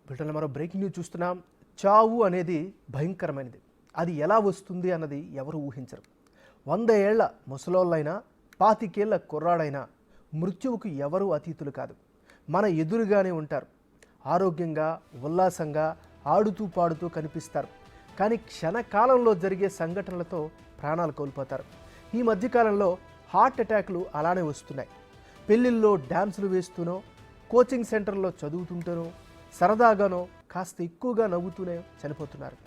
బ్రిటన్లో మరో breaking news చూస్తున్నాం. చావు అనేది భయంకరమైనది. అది ఎలా వస్తుంది అన్నది ఎవరు ఊహించరు. 100 ఏళ్ల ముసలోళ్ళైనా 25 ఏళ్ల కుర్రాడైనా మృత్యువుకు ఎవరూ అతీతులు కాదు. మన ఎదురుగానే ఉంటారు. ఆరోగ్యంగా ఉల్లాసంగా ఆడుతూ పాడుతూ కనిపిస్తారు. కానీ క్షణకాలంలో జరిగే సంఘటనలతో ప్రాణాలు కోల్పోతారు. ఈ మధ్యకాలంలో హార్ట్ అటాక్లు అలానే వస్తున్నాయి. పెళ్ళిళ్ళలో డ్యాన్సులు వేస్తూనో, కోచింగ్ సెంటర్లో చదువుతుంటేనో, సరదాగానో కాస్త ఎక్కువగా నవ్వుతూనే చనిపోతున్నారు.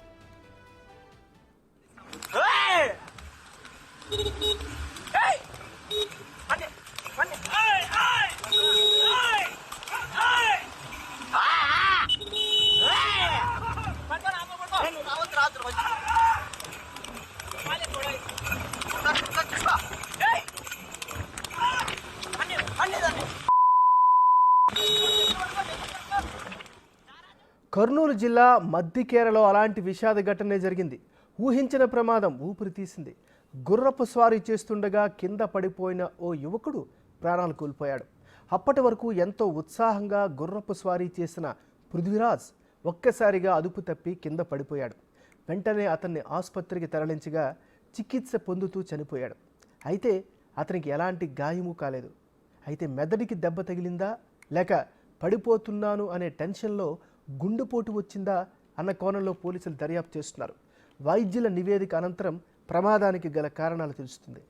కర్నూలు జిల్లా మద్దికేరలో అలాంటి విషాద ఘటనే జరిగింది. ఊహించిన ప్రమాదం ఊపిరి తీసింది. గుర్రపు స్వారీ చేస్తుండగా కింద పడిపోయిన ఓ యువకుడు ప్రాణాలు కోల్పోయాడు. అప్పటి వరకు ఎంతో ఉత్సాహంగా గుర్రపు స్వారీ చేసిన పృథ్వీరాజ్ ఒక్కసారిగా అదుపు తప్పి కింద పడిపోయాడు. వెంటనే అతన్ని ఆసుపత్రికి తరలించగా చికిత్స పొందుతూ చనిపోయాడు. అయితే అతనికి ఎలాంటి గాయము కాలేదు. అయితే మెదడికి దెబ్బ తగిలిందా లేక పడిపోతున్నాను అనే టెన్షన్లో గుండెపోటు వచ్చిందా అన్న కోణంలో పోలీసులు దర్యాప్తు చేస్తున్నారు. వైద్యుల నివేదిక అనంతరం ప్రమాదానికి గల కారణాలు తెలుస్తుంది.